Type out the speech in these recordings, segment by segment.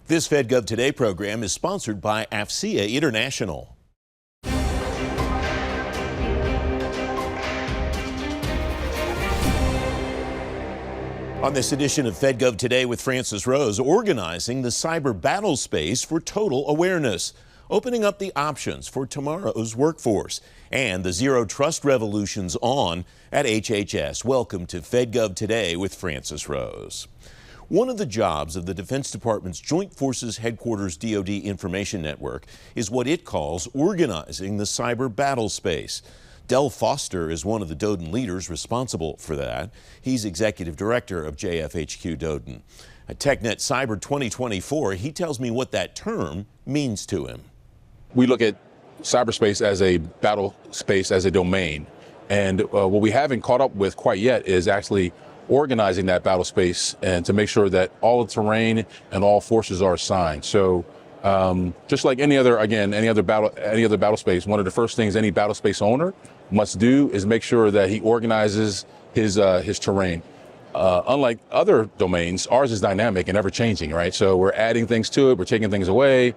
This FedGov Today program is sponsored by AFCEA International. On this edition of FedGov Today with Francis Rose, organizing the cyber battle space for total awareness, opening up the options for tomorrow's workforce, and the zero trust revolution's on at HHS. Welcome to FedGov Today with Francis Rose. One of the jobs of the Defense Department's Joint Forces Headquarters DoD Information Network is what it calls organizing the cyber battle space. Del Foster is one of the DoDN leaders responsible for that. He's executive director of JFHQ DoDN. At TechNet Cyber 2024, he tells me what that term means to him. We look at cyberspace as a battle space, as a domain. And what we haven't caught up with quite yet is actually organizing that battle space and to make sure that all the terrain and all forces are assigned. So just like any other battle space, one of the first things any battle space owner must do is make sure that he organizes his terrain. Unlike other domains, ours is dynamic and ever changing, right? So we're adding things to it, we're taking things away,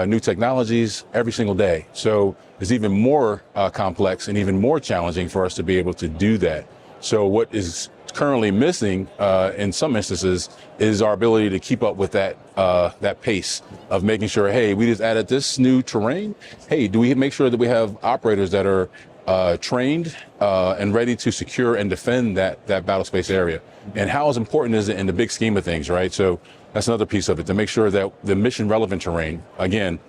new technologies every single day. So it's even more complex and even more challenging for us to be able to do that. So what is currently missing in some instances is our ability to keep up with that pace of making sure, hey, we just added this new terrain. Hey, do we make sure that we have operators that are trained and ready to secure and defend that battle space area? And how important is it in the big scheme of things, right? So that's another piece of it, to make sure that the mission relevant terrain, again,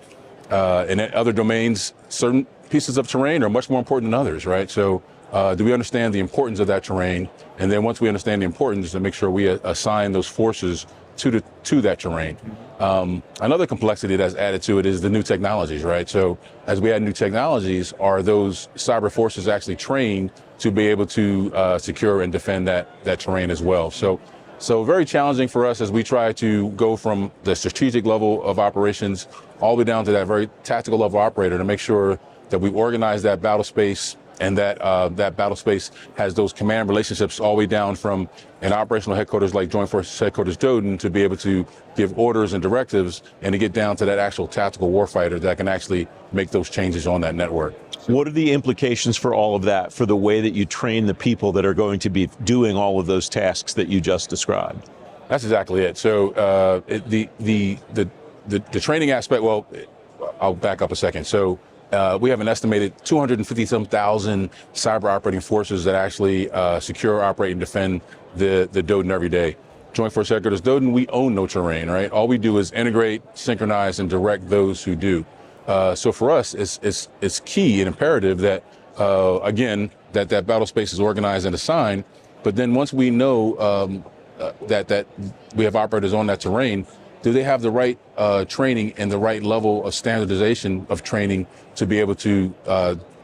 in other domains, certain pieces of terrain are much more important than others, right? So do we understand the importance of that terrain? And then once we understand the importance, to make sure we assign those forces to that terrain. Another complexity that's added to it is the new technologies, right? So as we add new technologies, are those cyber forces actually trained to be able to secure and defend that terrain as well? So very challenging for us as we try to go from the strategic level of operations all the way down to that very tactical level operator to make sure that we organize that battle space and that battle space has those command relationships all the way down from an operational headquarters like Joint Forces Headquarters DoDN to be able to give orders and directives and to get down to that actual tactical warfighter that can actually make those changes on that network. What are the implications for all of that, for the way that you train the people that are going to be doing all of those tasks that you just described? That's exactly it. So the training aspect, well, I'll back up a second. So we have an estimated 250,000 cyber operating forces that actually secure, operate, and defend the DoDN every day. Joint Force Headquarters DoDN, we own no terrain, right? All we do is integrate, synchronize, and direct those who do. So for us, it's key and imperative that, again, that battle space is organized and assigned. But then once we know that we have operators on that terrain, do they have the right training and the right level of standardization of training to be able to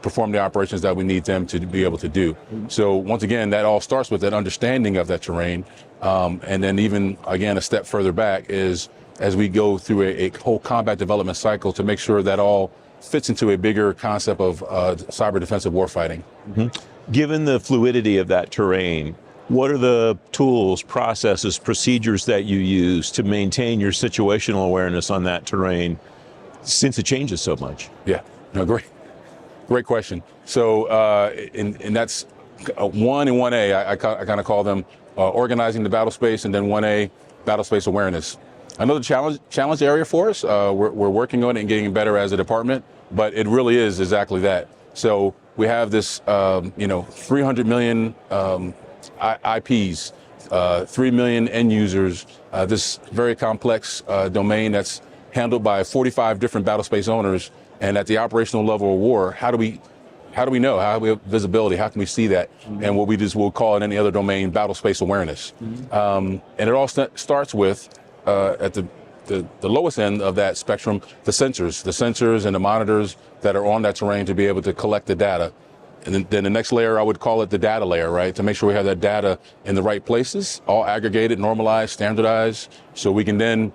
perform the operations that we need them to be able to do? So once again, that all starts with that understanding of that terrain. And then even, again, a step further back is as we go through a whole combat development cycle to make sure that all fits into a bigger concept of cyber defensive warfighting. Mm-hmm. Given the fluidity of that terrain, what are the tools, processes, procedures that you use to maintain your situational awareness on that terrain since it changes so much? Yeah, no, great question. So, and that's 1 and 1A, I kind of call them organizing the battle space, and then 1A, battle space awareness. Another challenge area for us, we're working on it and getting better as a department, but it really is exactly that. So we have this, 300 million IPs, 3 million end users, this very complex domain that's handled by 45 different battle space owners. And at the operational level of war, how do we know? How do we have visibility? How can we see that? Mm-hmm. And what we just will call in any other domain, battle space awareness. Mm-hmm. And it all starts with, at the lowest end of that spectrum, the sensors and the monitors that are on that terrain to be able to collect the data. And then the next layer, I would call it the data layer, right? To make sure we have that data in the right places, all aggregated, normalized, standardized, so we can then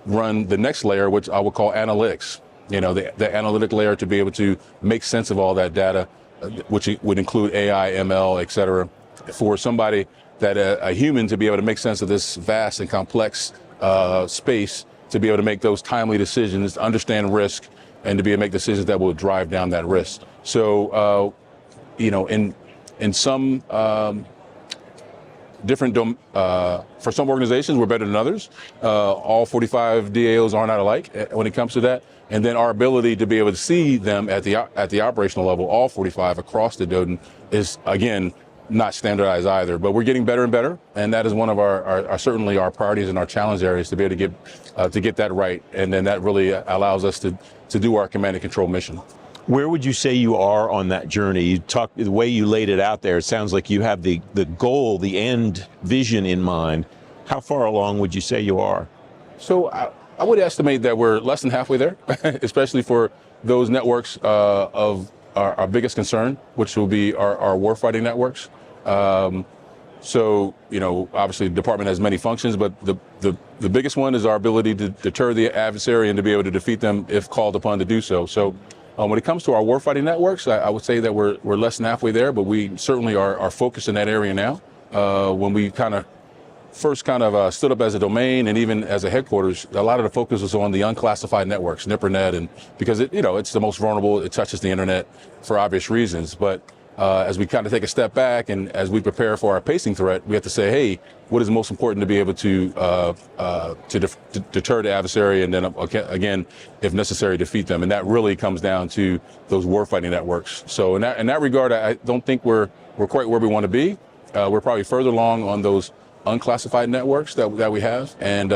run the next layer, which I would call analytics. The analytic layer to be able to make sense of all that data, which would include AI, ML, et cetera, for somebody that a human to be able to make sense of this vast and complex space to be able to make those timely decisions, to understand risk, and to be able to make decisions that will drive down that risk. So, in some for some organizations, we're better than others. All 45 DAOs are not alike when it comes to that. And then our ability to be able to see them at the operational level, all 45 across the DODN, is, again, not standardized either. But we're getting better and better, and that is one of our certainly our priorities and our challenge areas, to be able to get that right. And then that really allows us to do our command and control mission. Where would you say you are on that journey? You talk, the way you laid it out there, it sounds like you have the goal, the end vision in mind. How far along would you say you are? So I would estimate that we're less than halfway there, especially for those networks of our biggest concern, which will be our warfighting networks. So, obviously the department has many functions, but the biggest one is our ability to deter the adversary and to be able to defeat them if called upon to do so. So when it comes to our warfighting networks, I would say that we're less than halfway there, but we certainly are focused in that area now. When we first stood up as a domain and even as a headquarters, a lot of the focus was on the unclassified networks, NIPRNet, and because it's the most vulnerable, it touches the internet for obvious reasons. But as we take a step back and as we prepare for our pacing threat, we have to say, hey, what is most important to be able to deter the adversary and then again, if necessary, defeat them. And that really comes down to those warfighting networks. So in that regard, I don't think we're quite where we want to be. We're probably further along on those unclassified networks that we have. And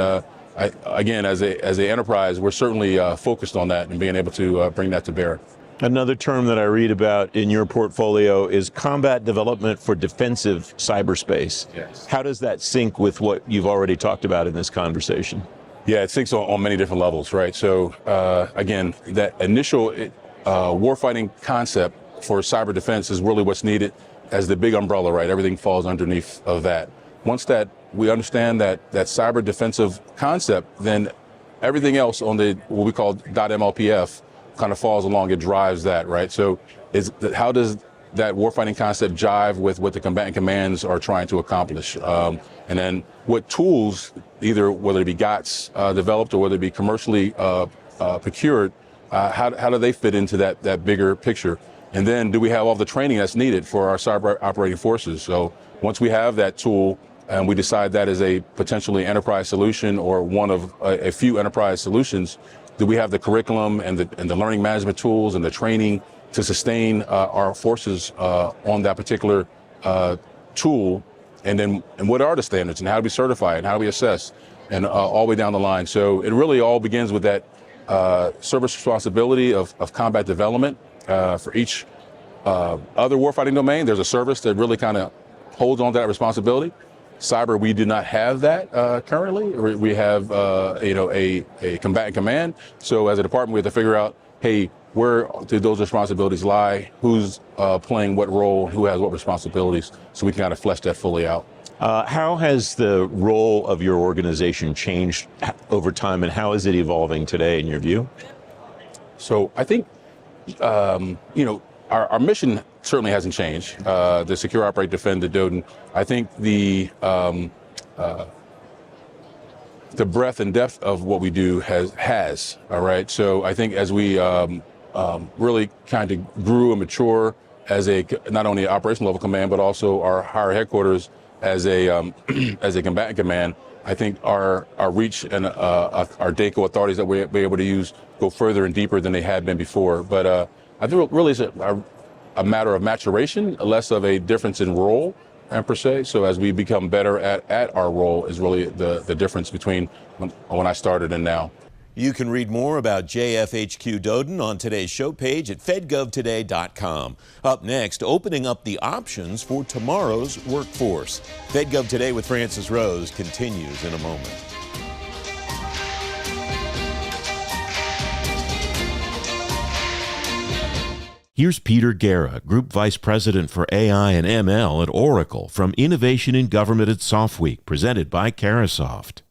again, as an enterprise, we're certainly focused on that and being able to bring that to bear. Another term that I read about in your portfolio is combat development for defensive cyberspace. Yes. How does that sync with what you've already talked about in this conversation? Yeah, it syncs on many different levels, right? So again, that initial warfighting concept for cyber defense is really what's needed as the big umbrella, right? Everything falls underneath of that. Once that we understand that cyber defensive concept, then everything else on what we call .MLPF kind of falls along, it drives that, right? So how does that warfighting concept jive with what the combatant commands are trying to accomplish? And then what tools, either whether it be GOTS developed or whether it be commercially procured, how do they fit into that bigger picture? And then do we have all the training that's needed for our cyber operating forces? So once we have that tool and we decide that is a potentially enterprise solution or one of a few enterprise solutions, do we have the curriculum and the learning management tools and the training to sustain our forces on that particular tool? And what are the standards and how do we certify it and how do we assess and all the way down the line? So it really all begins with that service responsibility of combat development for each other warfighting domain. There's a service that really kind of holds on to that responsibility. Cyber, we do not have that currently. We have a combatant command. So as a department, we have to figure out, hey, where do those responsibilities lie? Who's playing what role? Who has what responsibilities? So we can kind of flesh that fully out. How has the role of your organization changed over time, and how is it evolving today in your view? So I think, our mission certainly hasn't changed. The secure, operate, defend the DODN. I think the breadth and depth of what we do has, all right? So I think as we really kind of grew and mature as not only an operational level command, but also our higher headquarters as a combatant command, I think our reach and our DACO authorities that we'll be able to use go further and deeper than they had been before. But I think really it's a matter of maturation, less of a difference in role, per se. So as we become better at our role is really the difference between when I started and now. You can read more about JFHQ DODN on today's show page at fedgovtoday.com. Up next, opening up the options for tomorrow's workforce. FedGov Today with Francis Rose continues in a moment. Here's Peter Guerra, Group Vice President for AI and ML at Oracle from Innovation in Government at SoftWeek, presented by Carasoft.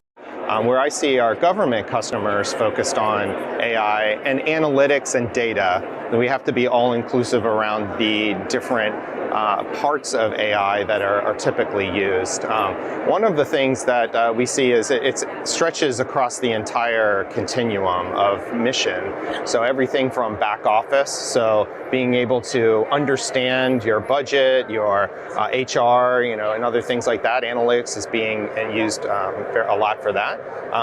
Where I see our government customers focused on AI and analytics and data, then we have to be all-inclusive around the different parts of AI that are typically used. One of the things that we see is it stretches across the entire continuum of mission. So everything from back office, so being able to understand your budget, your HR, and other things like that. Analytics is being used a lot for that.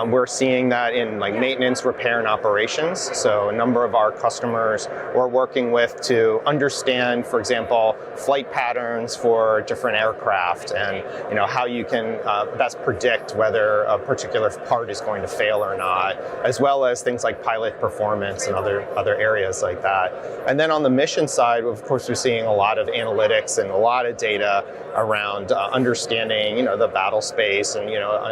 We're seeing that in like maintenance, repair, and operations. So a number of our customers we're working with to understand, for example, flight patterns for different aircraft, and how you can best predict whether a particular part is going to fail or not, as well as things like pilot performance and other areas like that. And then on the mission side, of course, we're seeing a lot of analytics and a lot of data around understanding, the battle space and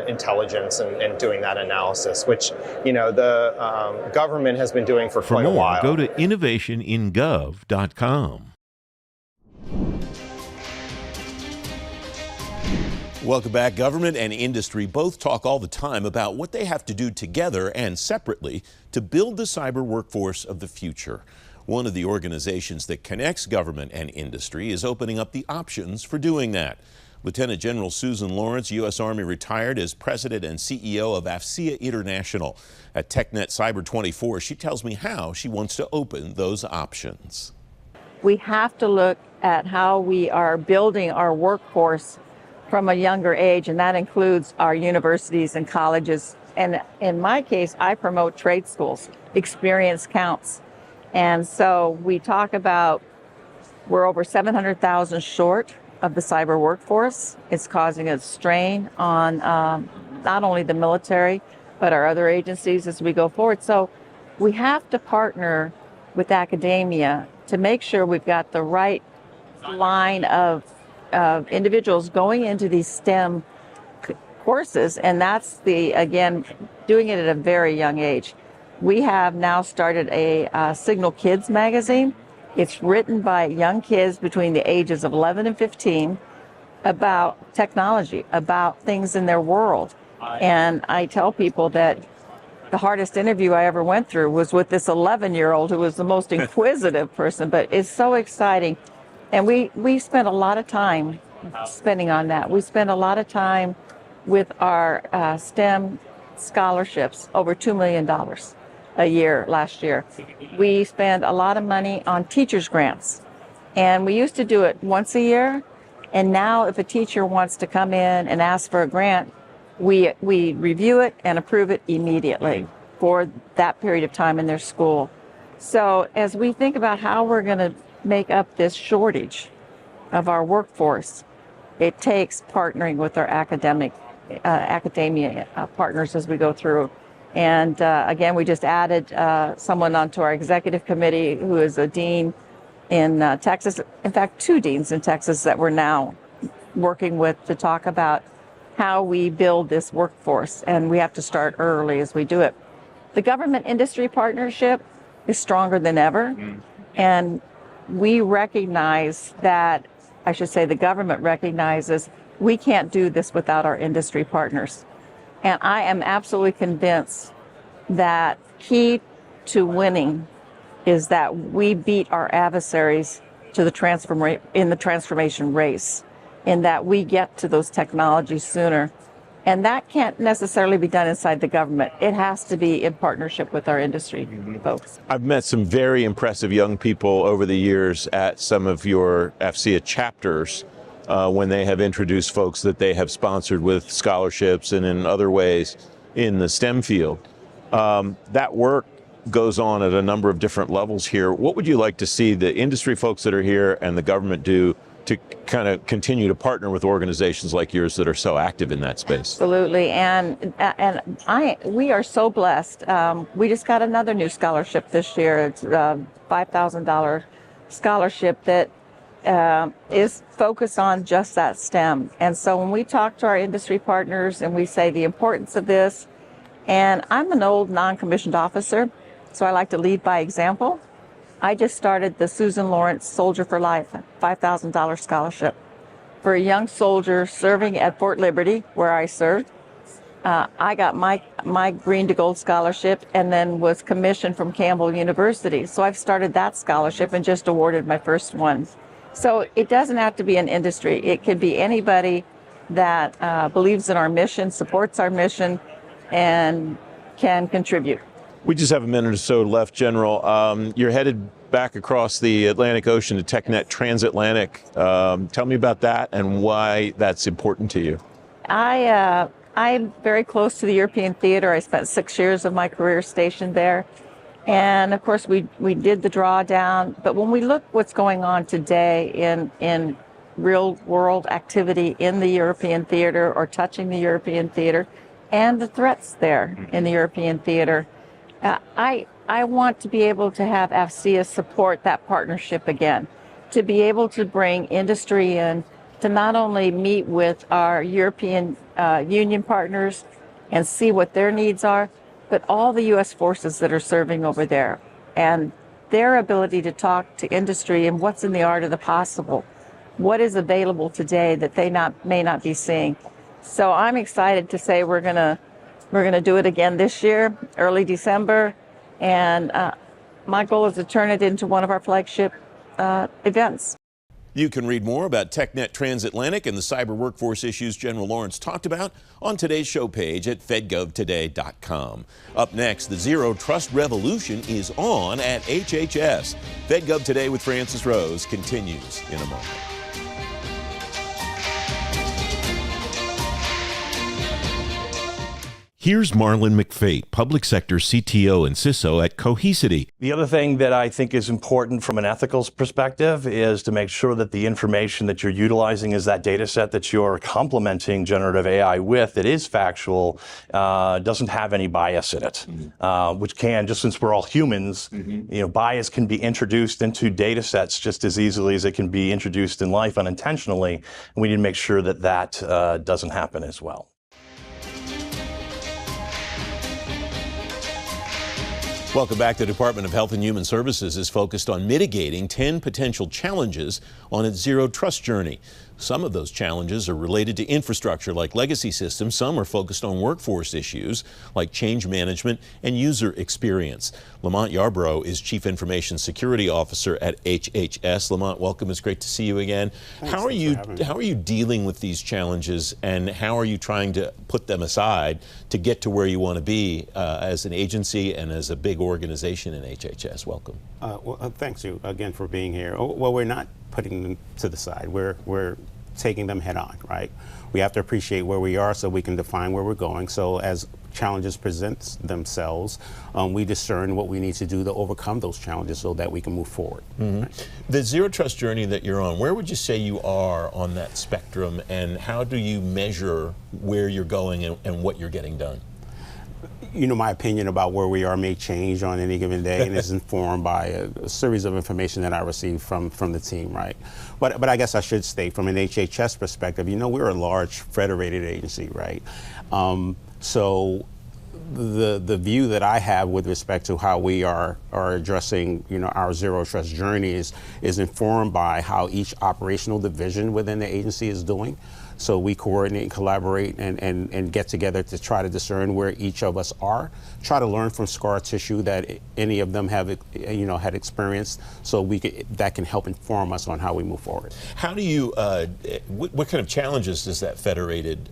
intelligence and doing that analysis, which the government has been doing for quite a while. Go to innovationingov.com. Welcome back. Government and industry both talk all the time about what they have to do together and separately to build the cyber workforce of the future. One of the organizations that connects government and industry is opening up the options for doing that. Lieutenant General Susan Lawrence, U.S. Army retired, as president and CEO of AFCEA International. At TechNet Cyber 24, she tells me how she wants to open those options. We have to look at how we are building our workforce from a younger age, and that includes our universities and colleges. And in my case, I promote trade schools. Experience counts. And so we talk about we're over 700,000 short of the cyber workforce. It's causing a strain on not only the military, but our other agencies as we go forward. So we have to partner with academia to make sure we've got the right line of individuals going into these STEM courses, and that's again, doing it at a very young age. We have now started a Signal Kids magazine. It's written by young kids between the ages of 11 and 15 about technology, about things in their world. And I tell people that the hardest interview I ever went through was with this 11-year-old who was the most inquisitive person, but it's so exciting. And we spent a lot of time spending on that. We spent a lot of time with our STEM scholarships, over $2 million a year last year. We spend a lot of money on teachers' grants. And we used to do it once a year. And now if a teacher wants to come in and ask for a grant, we review it and approve it immediately for that period of time in their school. So as we think about how we're going to make up this shortage of our workforce, it takes partnering with our academia partners as we go through. And again, we just added someone onto our executive committee who is a dean in Texas. In fact, 2 deans in Texas that we're now working with to talk about how we build this workforce. And we have to start early as we do it. The government industry partnership is stronger than ever. And we recognize that, I should say the government recognizes, we can't do this without our industry partners. And I am absolutely convinced that key to winning is that we beat our adversaries to the in the transformation race, in that we get to those technologies sooner. And that can't necessarily be done inside the government. It has to be in partnership with our industry folks. I've met some very impressive young people over the years at some of your AFCEA chapters when they have introduced folks that they have sponsored with scholarships and in other ways in the STEM field. That work goes on at a number of different levels here. What would you like to see the industry folks that are here and the government do to kind of continue to partner with organizations like yours that are so active in that space? Absolutely, and we are so blessed. We just got another new scholarship this year. It's a $5,000 scholarship that is focused on just that STEM. And so when we talk to our industry partners and we say the importance of this, and I'm an old non-commissioned officer, so I like to lead by example. I just started the Susan Lawrence Soldier for Life $5,000 scholarship for a young soldier serving at Fort Liberty, where I served. I got my Green to Gold scholarship and then was commissioned from Campbell University. So I've started that scholarship and just awarded my first one. So it doesn't have to be an industry. It could be anybody that believes in our mission, supports our mission, and can contribute. We just have a minute or so left, General. You're headed back across the Atlantic Ocean to TechNet Transatlantic. Tell me about that and why that's important to you. I'm very close to the European theater. I spent 6 years of my career stationed there. And of course, we did the drawdown. But when we look what's going on today in real world activity in the European theater or touching the European theater and the threats there in the European theater, I want to be able to have AFCEA support that partnership again, to be able to bring industry in, to not only meet with our European Union partners and see what their needs are, but all the U.S. forces that are serving over there and their ability to talk to industry and what's in the art of the possible, what is available today that they may not be seeing. So I'm excited to say we're gonna do it again this year, early December, and my goal is to turn it into one of our flagship events. You can read more about TechNet Transatlantic and the cyber workforce issues General Lawrence talked about on today's show page at fedgovtoday.com. Up next, the Zero Trust Revolution is on at HHS. FedGov Today with Francis Rose continues in a moment. Here's Marlon McFate, Public Sector CTO and CISO at Cohesity. The other thing that I think is important from an ethical perspective is to make sure that the information that you're utilizing is that data set that you're complementing generative AI with that is factual, doesn't have any bias in it, which can, just since we're all humans, bias can be introduced into data sets just as easily as it can be introduced in life unintentionally. And we need to make sure that that doesn't happen as well. Welcome back. The Department of Health and Human Services is focused on mitigating 10 potential challenges on its zero trust journey. Some of those challenges are related to infrastructure like legacy systems. Some are focused on workforce issues like change management and user experience. Lamont Yarbrough is Chief Information Security Officer at HHS. Lamont, welcome. It's great to see you again. Thanks, how are you dealing with these challenges, and how are you trying to put them aside to get to where you want to be as an agency and as a big organization in HHS? Welcome. Thanks you again for being here. Well, we're not putting them to the side. We're taking them head on, right? We have to appreciate where we are so we can define where we're going. So as challenges present themselves, we discern what we need to do to overcome those challenges so that we can move forward. Right? The zero trust journey that you're on, where would you say you are on that spectrum, and how do you measure where you're going and what you're getting done? You know, my opinion about where we are may change on any given day and is informed by a series of information that I receive from the team, right? But I guess I should state from an HHS perspective, you know, we're a large federated agency, right? So the view that I have with respect to how we are addressing, you know, our zero trust journey is informed by how each operational division within the agency is doing. So we coordinate and collaborate and get together to try to discern where each of us are, try to learn from scar tissue that any of them have, you know, had experienced, so that can help inform us on how we move forward. How do you, what kind of challenges does that federated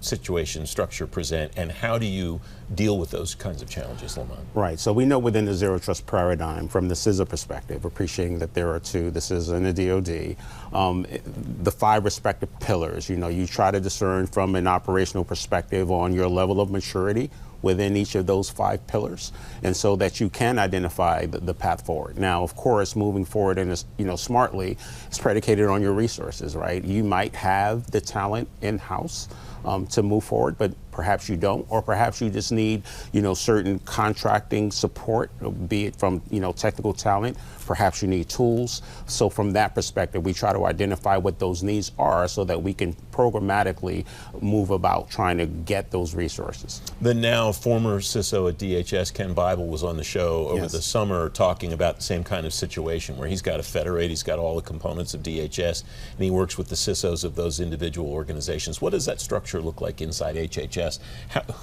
situation structure present, and how do you deal with those kinds of challenges, Lamont? Right, so we know within the zero trust paradigm, from the CISA perspective, appreciating that there are two, the CISA and the DoD, the 5 respective pillars. You know, you try to discern from an operational perspective on your level of maturity within each of those 5 pillars, and so that you can identify the path forward. Now, of course, moving forward and, you know, smartly, it's predicated on your resources, right? You might have the talent in-house to move forward, but perhaps you don't, or perhaps you just need, you know, certain contracting support, be it from, you know, technical talent. Perhaps you need tools. So from that perspective, we try to identify what those needs are so that we can programmatically move about trying to get those resources. The now former CISO at DHS, Ken Bible, was on the show over the summer talking about the same kind of situation where he's got to federate, he's got all the components of DHS, and he works with the CISOs of those individual organizations. What does that structure look like inside HHS? HHS.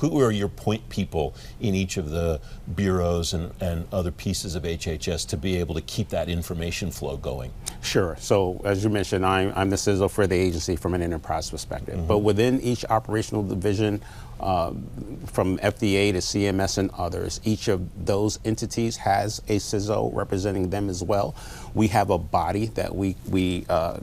Who are your point people in each of the bureaus and other pieces of HHS to be able to keep that information flow going? Sure. So as you mentioned, I'm the CISO for the agency from an enterprise perspective. But within each operational division, from FDA to CMS and others, each of those entities has a CISO representing them as well. We have a body that we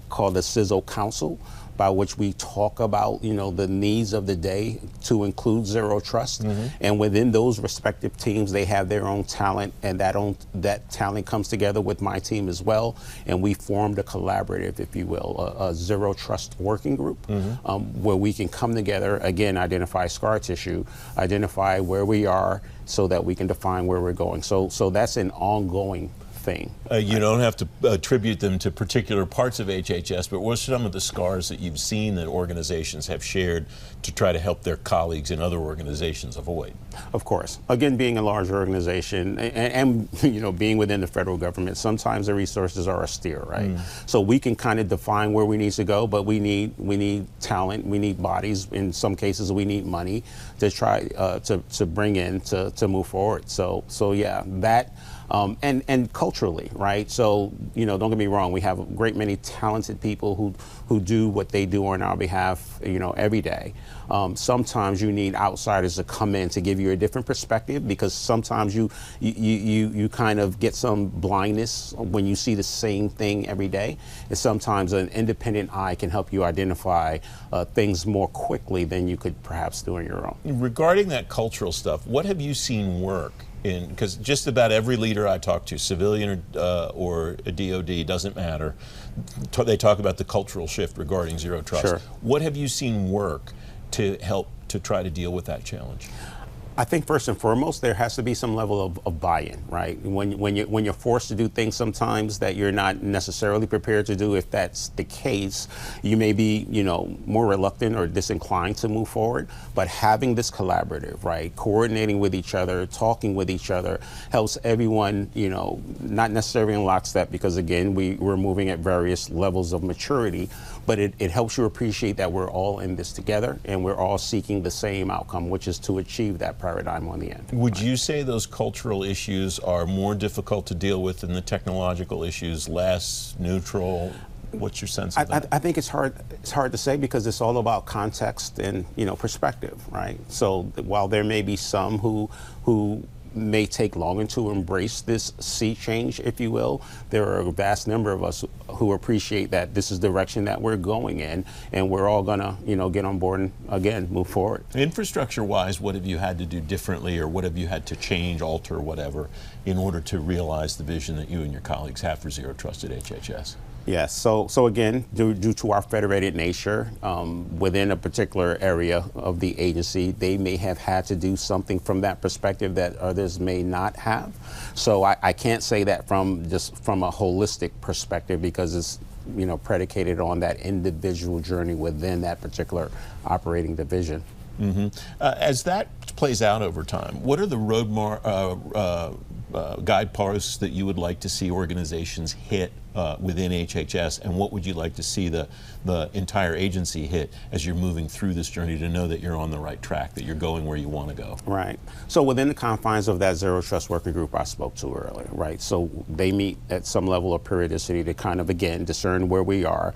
call the CISO Council, by which we talk about, the needs of the day to include Zero Trust. And within those respective teams, they have their own talent, and that talent comes together with my team as well. And we formed a collaborative, if you will, a Zero Trust working group, where we can come together, again, identify scar tissue, identify where we are so that we can define where we're going. So that's an ongoing thing. You don't have to attribute them to particular parts of HHS, but what are some of the scars that you've seen that organizations have shared to try to help their colleagues in other organizations avoid? Of course. Again, being a large organization and being within the federal government, sometimes the resources are austere, right? So we can kind of define where we need to go, but we need talent, we need bodies. In some cases, we need money to try to bring in to move forward. So yeah, that. And culturally, right? So, don't get me wrong, we have a great many talented people who do what they do on our behalf, every day. Sometimes you need outsiders to come in to give you a different perspective, because sometimes you kind of get some blindness when you see the same thing every day. And sometimes an independent eye can help you identify things more quickly than you could perhaps do on your own. Regarding that cultural stuff, what have you seen work? Because just about every leader I talk to, civilian or a DOD, doesn't matter, they talk about the cultural shift regarding Zero Trust. Sure. What have you seen work to help to try to deal with that challenge? I think first and foremost, there has to be some level of buy-in, right? When you're forced to do things sometimes that you're not necessarily prepared to do, if that's the case, you may be, more reluctant or disinclined to move forward. But having this collaborative, right, coordinating with each other, talking with each other, helps everyone, not necessarily in lockstep, because again, we're moving at various levels of maturity, but it helps you appreciate that we're all in this together and we're all seeking the same outcome, which is to achieve that paradigm on the end. Would you say those cultural issues are more difficult to deal with than the technological issues, less neutral? What's your sense of that? I think it's hard to say, because it's all about context and perspective, right? So while there may be some who may take longer to embrace this sea change, if you will, there are a vast number of us who appreciate that this is the direction that we're going in, and we're all gonna, get on board and again move forward. Infrastructure-wise, what have you had to do differently, or what have you had to change, alter, whatever, in order to realize the vision that you and your colleagues have for Zero Trust at HHS? Yes. So again, due to our federated nature, within a particular area of the agency, they may have had to do something from that perspective that others may not have. So I can't say that from a holistic perspective, because it's predicated on that individual journey within that particular operating division. As that plays out over time, what are the guideposts that you would like to see organizations hit within HHS, and what would you like to see the entire agency hit as you're moving through this journey to know that you're on the right track, that you're going where you want to go? Right. So within the confines of that Zero Trust working group I spoke to earlier, right? So they meet at some level of periodicity to kind of, again, discern where we are,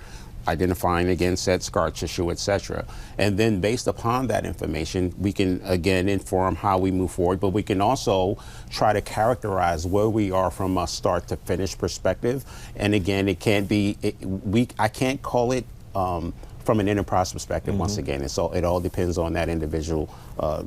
identifying again said scar tissue, etc. And then based upon that information, we can again inform how we move forward, but we can also try to characterize where we are from a start to finish perspective. And again, it can't be, I can't call it from an enterprise perspective, once again. And so it all depends on that individual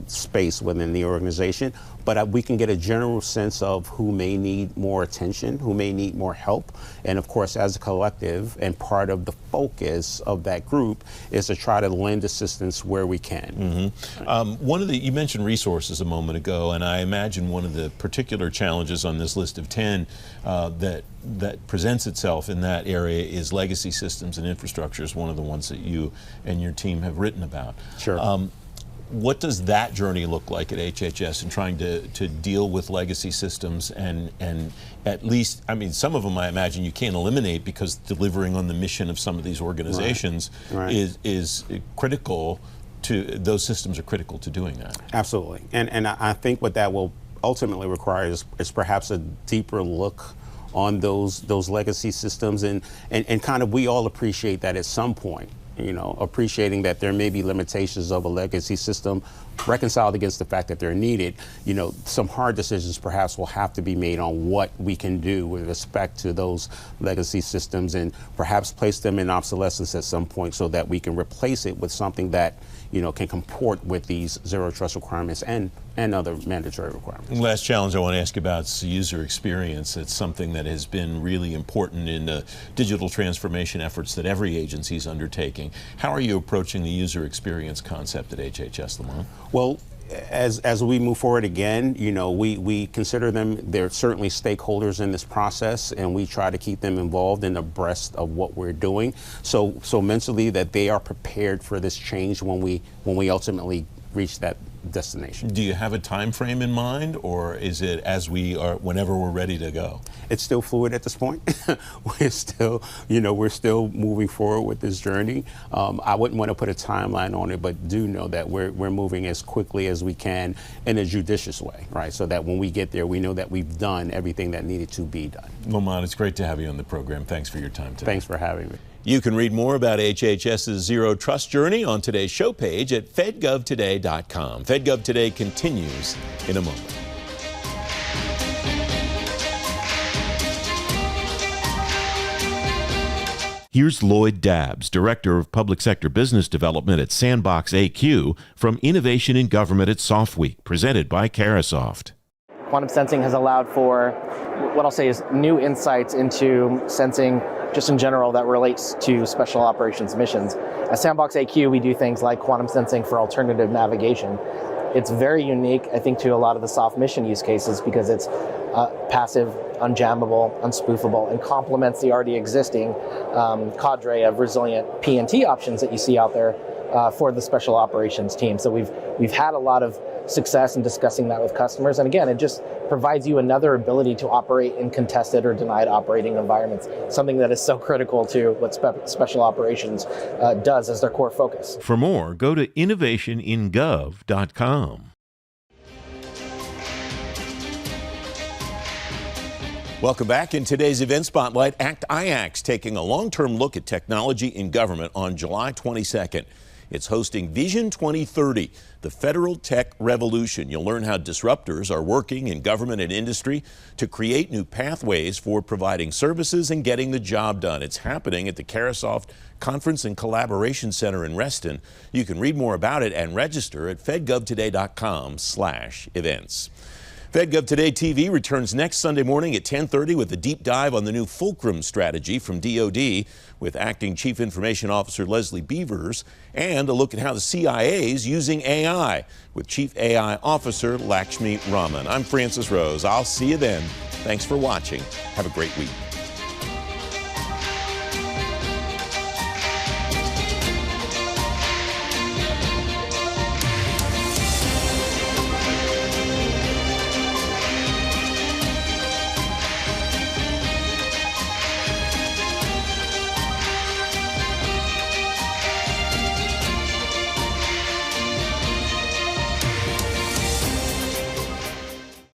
space within the organization. But we can get a general sense of who may need more attention, who may need more help. And of course, as a collective, and part of the focus of that group is to try to lend assistance where we can. You mentioned resources a moment ago, and I imagine one of the particular challenges on this list of 10 that presents itself in that area is legacy systems and infrastructure is one of the ones that you and your team have written about. Sure. What does that journey look like at HHS in trying to deal with legacy systems and at least, I mean, some of them I imagine you can't eliminate because delivering on the mission of some of these organizations Right. is critical those systems are critical to doing that. Absolutely. And I think what that will ultimately require is perhaps a deeper look on those legacy systems, and kind of we all appreciate that at some point, appreciating that there may be limitations of a legacy system reconciled against the fact that they're needed. Some hard decisions perhaps will have to be made on what we can do with respect to those legacy systems, and perhaps place them in obsolescence at some point so that we can replace it with something that can comport with these zero trust requirements and other mandatory requirements. Last challenge I want to ask about is user experience. It's something that has been really important in the digital transformation efforts that every agency is undertaking. How are you approaching the user experience concept at HHS, Lamont? Well, as we move forward again, we consider them, they're certainly stakeholders in this process, and we try to keep them involved and abreast of what we're doing. So mentally that they are prepared for this change when we ultimately reach that destination. Do you have a time frame in mind, or is it as we are, whenever we're ready to go? It's still fluid at this point. we're still moving forward with this journey. I wouldn't want to put a timeline on it, but do know that we're moving as quickly as we can in a judicious way, right? So that when we get there, we know that we've done everything that needed to be done. Lamont, it's great to have you on the program. Thanks for your time today. Thanks for having me. You can read more about HHS's Zero Trust journey on today's show page at fedgovtoday.com. FedGov Today continues in a moment. Here's Lloyd Dabbs, Director of Public Sector Business Development at Sandbox AQ, from Innovation in Government at SoftWeek, presented by Carahsoft. Quantum sensing has allowed for what I'll say is new insights into sensing just in general that relates to special operations missions. At Sandbox AQ, we do things like quantum sensing for alternative navigation. It's very unique, I think, to a lot of the soft mission use cases because it's passive, unjammable, unspoofable, and complements the already existing cadre of resilient PNT options that you see out there for the special operations team. So we've had a lot of success in discussing that with customers. And again, it just provides you another ability to operate in contested or denied operating environments, something that is so critical to what special operations does as their core focus. For more, go to innovationingov.com. Welcome back. In today's event spotlight, ACT IAC's taking a long-term look at technology in government on July 22nd. It's hosting Vision 2030, the federal tech revolution. You'll learn how disruptors are working in government and industry to create new pathways for providing services and getting the job done. It's happening at the Carahsoft Conference and Collaboration Center in Reston. You can read more about it and register at fedgovtoday.com/events. FedGov Today TV returns next Sunday morning at 10:30 with a deep dive on the new Fulcrum strategy from DoD with Acting Chief Information Officer Leslie Beavers, and a look at how the CIA is using AI with Chief AI Officer Lakshmi Raman. I'm Francis Rose. I'll see you then. Thanks for watching. Have a great week.